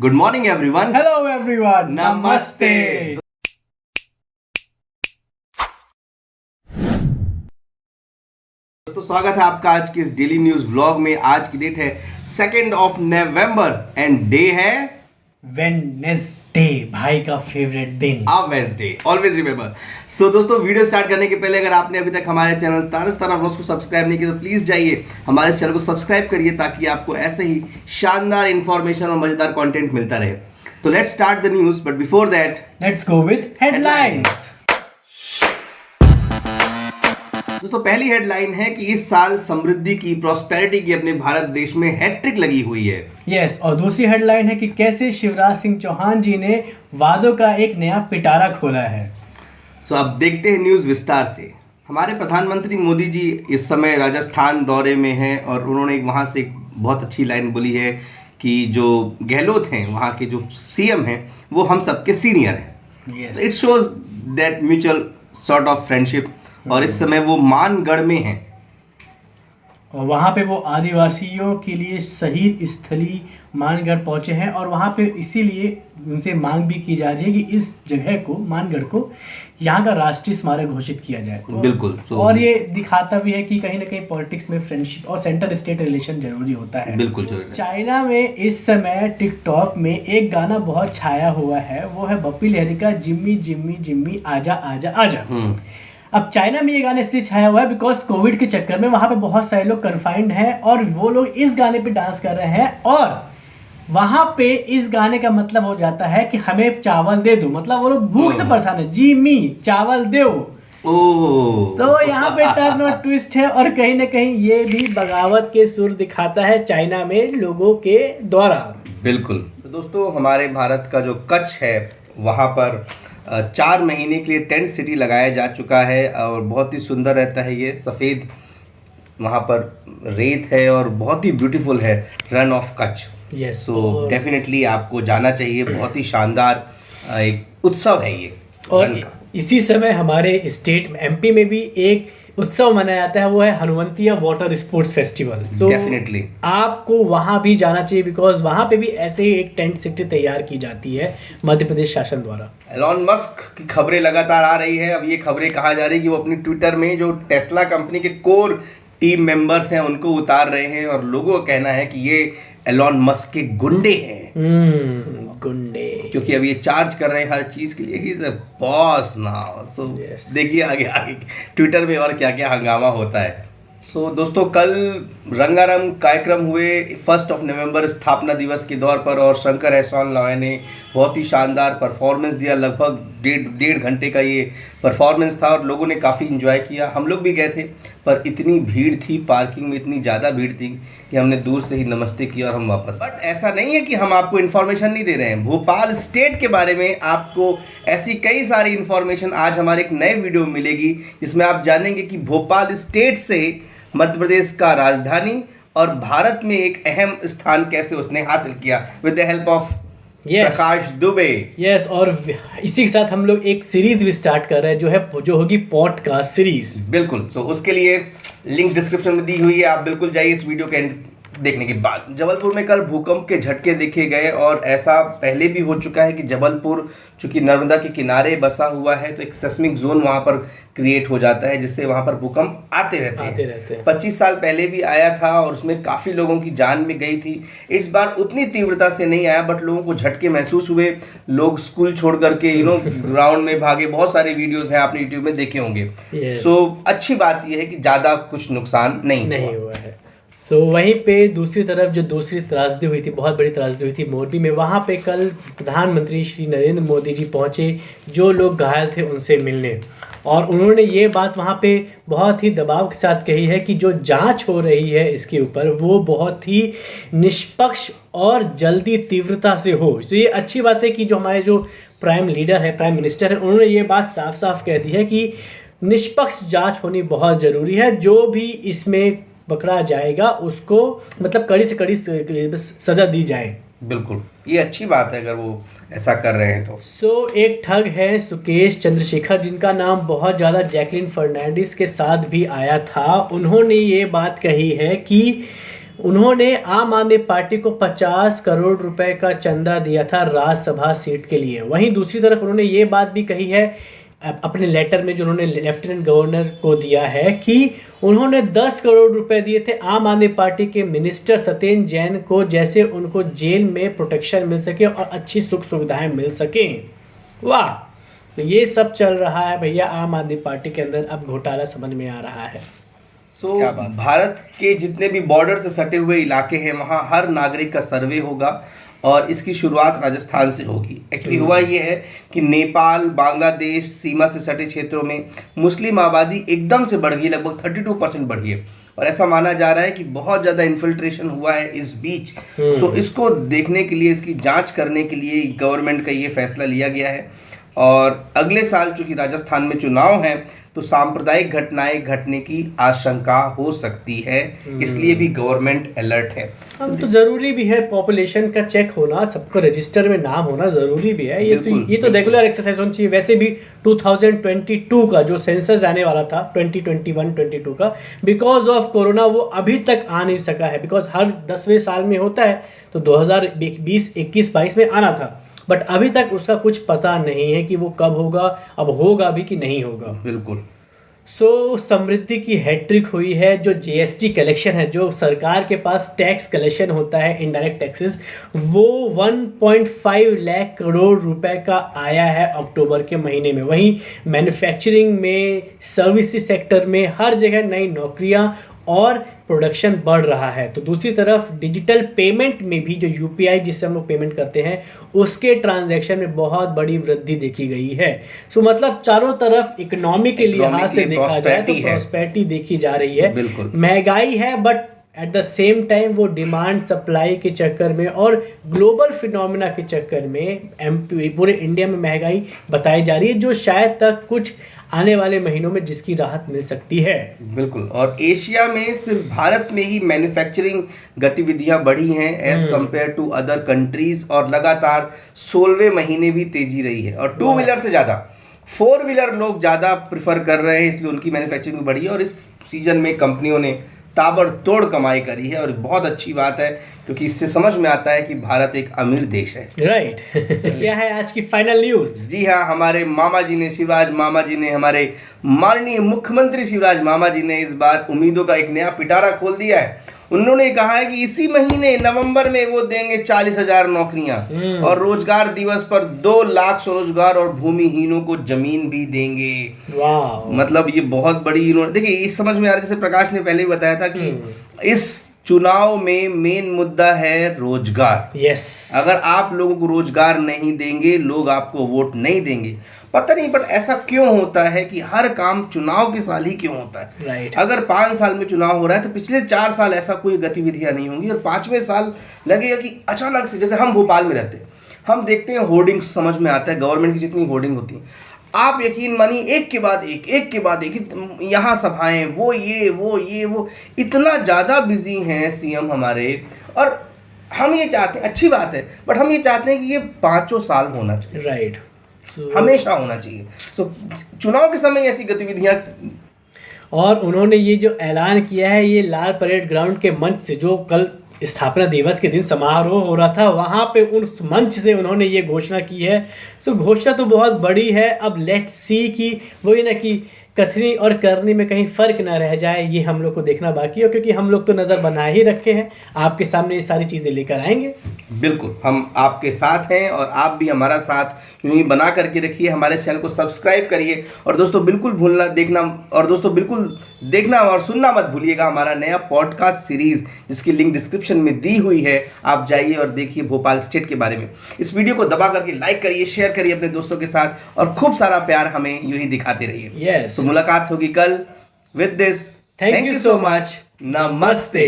Good morning everyone. Hello everyone, नमस्ते। दोस्तों स्वागत है आपका आज के इस डेली न्यूज व्लॉग में। आज की डेट है 2 नवंबर एंड डे है वेडनेसडे, भाई का फेवरेट दिन। Wednesday, always remember. सो दोस्तों वीडियो स्टार्ट करने के पहले अगर आपने अभी तक हमारे चैनल तारस्ताना व्लॉग्स को सब्सक्राइब नहीं किया तो प्लीज जाइए हमारे चैनल को सब्सक्राइब करिए ताकि आपको ऐसे ही शानदार इंफॉर्मेशन और मजेदार कंटेंट मिलता रहे। तो let's start the news, but before that let's go with headlines. दोस्तों पहली हेडलाइन है कि इस साल समृद्धि की, प्रॉस्पेरिटी की अपने भारत देश में हैट्रिक लगी हुई है। यस, और दूसरी हेडलाइन है कि कैसे शिवराज सिंह चौहान जी ने वादों का एक नया पिटारा खोला है। सो अब देखते हैं न्यूज़ विस्तार से। हमारे प्रधानमंत्री मोदी जी इस समय राजस्थान दौरे में हैं और उन्होंने वहाँ से एक बहुत अच्छी लाइन बोली है कि जो गहलोत हैं वहाँ के जो सीएम हैं वो हम सबके सीनियर हैं। It shows that mutual sort of friendship. और इस समय वो मानगढ़ में हैं और वहाँ पे वो आदिवासियों के लिए शहीद स्थली मानगढ़ पहुँचे हैं और वहाँ पे इसीलिए उनसे मांग भी की जा रही है कि इस जगह को, मानगढ़ को, यहाँ का राष्ट्रीय स्मारक घोषित किया जाए। बिल्कुल। और ये दिखाता भी है कि कहीं ना कहीं पॉलिटिक्स में फ्रेंडशिप और सेंटर स्टेट रिलेशन जरूरी होता है। बिल्कुल। चाइना में इस समय टिकटॉक में एक गाना बहुत छाया हुआ है, वो है बप्पी लहरी का जिम्मी जिम्मी जिम्मी आजा आजा आजा। अब चाइना में ये गाना इसलिए छाया हुआ है बिकॉज कोविड के चक्कर में वहाँ पे बहुत सारे लोग कन्फाइंड हैं और वो लोग इस गाने पे डांस कर रहे हैं और वहाँ पे इस गाने का मतलब हो जाता है कि हमें चावल दे दो, मतलब वो लोग भूख से परेशान है, जी मी चावल दो। तो यहाँ पे टर्न और ट्विस्ट है और कहीं ना कहीं ये भी बगावत के सुर दिखाता है चाइना में लोगों के द्वारा। बिल्कुल। तो दोस्तों हमारे भारत का जो कच्छ है वहाँ पर 4 महीने के लिए टेंट सिटी लगाया जा चुका है और बहुत ही सुंदर रहता है। ये सफ़ेद वहाँ पर रेत है और बहुत ही ब्यूटीफुल है run of Kutch. So definitely आपको जाना चाहिए। बहुत ही शानदार एक उत्सव है ये। और इसी समय हमारे स्टेट एमपी में भी एक उत्सव मनाया जाता है, वो है Hanuwantiya water sports festival. So definitely आपको वहाँ भी जाना चाहिए बिकॉज वहाँ पे भी ऐसे ही एक टेंट सिटी तैयार की जाती है मध्य प्रदेश शासन द्वारा। एलॉन मस्क की खबरें लगातार आ रही है। अब ये खबरें कहा जा रही है कि वो अपनी ट्विटर में जो टेस्ला कंपनी के कोर टीम मेंबर्स हैं उनको उतार रहे हैं और लोगों का कहना है कि ये एलॉन मस्क के गुंडे हैं। गुंडे, क्योंकि अब ये चार्ज कर रहे हैं हर चीज के लिए, he is a boss now. So देखिए आगे आगे ट्विटर में और क्या क्या हंगामा होता है। सो दोस्तों कल रंगारंग कार्यक्रम हुए 1 नवंबर स्थापना दिवस के दौर पर और शंकर एहसान लॉय ने बहुत ही शानदार परफॉर्मेंस दिया। लगभग डेढ़ घंटे का ये परफॉर्मेंस था और लोगों ने काफ़ी इन्जॉय किया। हम लोग भी गए थे पर इतनी भीड़ थी, पार्किंग में इतनी ज़्यादा भीड़ थी कि हमने दूर से ही नमस्ते किया और हम वापस। बट ऐसा नहीं है कि हम आपको इन्फॉर्मेशन नहीं दे रहे हैं। भोपाल स्टेट के बारे में आपको ऐसी कई सारी इन्फॉर्मेशन आज हमारे एक नए वीडियो में मिलेगी जिसमें आप जानेंगे कि भोपाल स्टेट से मध्य प्रदेश का राजधानी और भारत में एक अहम स्थान कैसे उसने हासिल किया with the help of Prakash Dubey. Yes, और इसी के साथ हम लोग एक सीरीज भी स्टार्ट कर रहे हैं जो होगी पॉडकास्ट सीरीज। बिल्कुल। सो उसके लिए लिंक डिस्क्रिप्शन में दी हुई है, आप बिल्कुल जाइए इस वीडियो के एंड देखने के बाद। जबलपुर में कल भूकंप के झटके देखे गए और ऐसा पहले भी हो चुका है कि जबलपुर चूंकि नर्मदा के किनारे बसा हुआ है तो एक सेस्मिक जोन वहाँ पर क्रिएट हो जाता है जिससे वहाँ पर भूकंप आते रहते हैं। 25 साल पहले भी आया था और उसमें काफ़ी लोगों की जान में गई थी। इस बार उतनी तीव्रता से नहीं आया बट लोगों को झटके महसूस हुए। लोग स्कूल छोड़ करके ग्राउंड में भागे। बहुत सारे वीडियोज हैं, आपने यूट्यूब में देखे होंगे। सो अच्छी बात यह है कि ज़्यादा कुछ नुकसान नहीं हुआ है। तो वहीं पे दूसरी तरफ जो दूसरी त्रासदी हुई थी, बहुत बड़ी त्रासदी हुई थी मोरबी में, वहाँ पे कल प्रधानमंत्री श्री नरेंद्र मोदी जी पहुँचे जो लोग घायल थे उनसे मिलने और उन्होंने ये बात वहाँ पे बहुत ही दबाव के साथ कही है कि जो जांच हो रही है इसके ऊपर वो बहुत ही निष्पक्ष और जल्दी तीव्रता से हो। तो ये अच्छी बात है कि जो हमारे जो प्राइम लीडर है, प्राइम मिनिस्टर है, उन्होंने ये बात साफ साफ कह दी है कि निष्पक्ष जाँच होनी बहुत ज़रूरी है। जो भी इसमें पकड़ा जाएगा उसको मतलब कड़ी से कड़ी सजा दी जाए। बिल्कुल, ये अच्छी बात है अगर वो ऐसा कर रहे हैं तो। एक ठग है सुकेश चंद्रशेखर जिनका नाम बहुत ज़्यादा जैकलिन फर्नांडिस के साथ भी आया था। उन्होंने ये बात कही है कि उन्होंने आम आदमी पार्टी को 50 करोड़ रुपए का चंदा दिया था राज्यसभा सीट के लिए। वहीं दूसरी तरफ उन्होंने ये बात भी कही है अपने लेटर में जो उन्होंने लेफ्टिनेंट गवर्नर को दिया है कि उन्होंने 10 करोड़ रुपए दिए थे आम आदमी पार्टी के मिनिस्टर सत्येंद्र जैन को, जैसे उनको जेल में प्रोटेक्शन मिल सके और अच्छी सुख सुविधाएं मिल सकें। वाह, तो ये सब चल रहा है भैया आम आदमी पार्टी के अंदर, अब घोटाला समझ में आ रहा है। भारत के जितने भी बॉर्डर से सटे हुए इलाके हैं वहाँ हर नागरिक का सर्वे होगा और इसकी शुरुआत राजस्थान से होगी। एक्चुअली हुआ ये है कि नेपाल बांग्लादेश सीमा से सटे क्षेत्रों में मुस्लिम आबादी एकदम से बढ़ गई, लगभग 32% बढ़ गई है और ऐसा माना जा रहा है कि बहुत ज़्यादा इन्फिल्ट्रेशन हुआ है इस बीच। सो इसको देखने के लिए, इसकी जांच करने के लिए गवर्नमेंट का ये फैसला लिया गया है। और अगले साल चूंकि राजस्थान में चुनाव है तो सांप्रदायिक घटनाएं घटने की आशंका हो सकती है, इसलिए भी गवर्नमेंट अलर्ट है। अब तो जरूरी भी है पॉपुलेशन का चेक होना, सबको रजिस्टर में नाम होना जरूरी भी है। ये तो रेगुलर एक्सरसाइज होनी चाहिए। वैसे भी 2022 का जो सेंसस आने वाला था 2021-22 का, बिकॉज ऑफ कोरोना वो अभी तक आ नहीं सका है। बिकॉज हर 10वें साल में होता है, तो 2020, 21, 22 में आना था, बट अभी तक उसका कुछ पता नहीं है कि वो कब होगा, अब होगा भी कि नहीं होगा। बिल्कुल। सो समृद्धि की हैट्रिक हुई है। जो जीएसटी कलेक्शन है, जो सरकार के पास टैक्स कलेक्शन होता है इनडायरेक्ट टैक्सेस, वो 1.5 लाख करोड़ रुपए का आया है अक्टूबर के महीने में। वहीं मैन्युफैक्चरिंग में, सर्विसेज सेक्टर में, हर जगह नई नौकरियां और प्रोडक्शन बढ़ रहा है। तो दूसरी तरफ डिजिटल पेमेंट में भी, जो यूपीआई जिससे हम लोग पेमेंट करते हैं, उसके ट्रांजैक्शन में बहुत बड़ी वृद्धि देखी गई है। सो मतलब चारों तरफ इकोनॉमी के लिहाज से देखा जाए तो प्रॉस्पेरिटी देखी जा रही है। महंगाई है, but at the same time वो डिमांड सप्लाई के चक्कर में और ग्लोबल फिनोमिना के चक्कर में पूरे इंडिया में महंगाई बताई जा रही है, जो शायद तक कुछ आने वाले महीनों में जिसकी राहत मिल सकती है। बिल्कुल। और एशिया में सिर्फ भारत में ही मैन्युफैक्चरिंग गतिविधियां बढ़ी हैं as compare to other countries, और लगातार 16वें महीने भी तेजी रही है। और 2 व्हीलर से ज़्यादा 4 व्हीलर लोग ज़्यादा प्रिफर कर रहे हैं, इसलिए उनकी मैन्युफैक्चरिंग बढ़ी है। और इस सीजन में कंपनियों ने ताबड़तोड़ कमाई करी है और बहुत अच्छी बात है, क्योंकि इससे समझ में आता है कि भारत एक अमीर देश है। राइट। क्या है आज की फाइनल न्यूज? जी हाँ, हमारे मामा जी ने, शिवराज मामा जी ने, हमारे माननीय मुख्यमंत्री शिवराज मामा जी ने इस बार उम्मीदों का एक नया पिटारा खोल दिया है। उन्होंने कहा है कि इसी महीने नवंबर में वो देंगे 40,000 नौकरियां और रोजगार दिवस पर 2 लाख स्वरोजगार और भूमिहीनों को जमीन भी देंगे। वाह, मतलब ये बहुत बड़ी, इन्होंने देखिए इस समझ में आ रहा है, जैसे प्रकाश ने पहले ही बताया था कि इस चुनाव में मेन मुद्दा है रोजगार। यस। अगर आप लोगों को रोजगार नहीं देंगे, लोग आपको वोट नहीं देंगे। पता नहीं बट ऐसा क्यों होता है कि हर काम चुनाव के साल ही क्यों होता है। राइट। अगर 5 साल में चुनाव हो रहा है तो पिछले 4 साल ऐसा कोई गतिविधियां नहीं होंगी और 5वें साल लगेगा कि अचानक से, जैसे हम भोपाल में रहते हैं, हम देखते हैं होर्डिंग्स, समझ में आता है गवर्नमेंट की जितनी होर्डिंग होती है, आप यकीन मानिए एक के बाद एक, यहाँ सभाएं, वो इतना ज़्यादा बिजी हैं सीएम हमारे। और हम ये चाहते हैं, अच्छी बात है, बट हम ये चाहते हैं कि ये 5 साल होना चाहिए। राइट। हमेशा होना चाहिए। तो चुनाव के समय ऐसी गतिविधियां। और उन्होंने ये जो ऐलान किया है, ये लाल परेड ग्राउंड के मंच से, जो कल स्थापना दिवस के दिन समारोह हो रहा था, वहाँ पे उस मंच से उन्होंने ये घोषणा की है। सो घोषणा तो बहुत बड़ी है। अब लेट्स सी कि वही ना कि कथनी और करनी में कहीं फ़र्क ना रह जाए, ये हम लोग को देखना बाकी है, क्योंकि हम लोग तो नज़र बनाए ही रखे हैं, आपके सामने ये सारी चीज़ें लेकर आएंगे। बिल्कुल, हम आपके साथ हैं और आप भी हमारा साथ यूं ही बना करके रखिए। हमारे चैनल को सब्सक्राइब करिए और दोस्तों बिल्कुल देखना और सुनना मत भूलिएगा हमारा नया पॉडकास्ट सीरीज़, जिसकी लिंक डिस्क्रिप्शन में दी हुई है। आप जाइए और देखिए भोपाल स्टेट के बारे में। इस वीडियो को दबा करके लाइक करिए, शेयर करिए अपने दोस्तों के साथ और खूब सारा प्यार हमें यूं ही दिखाते रहिए। यस। तो मुलाकात होगी कल। With this, thank you so much. नमस्ते।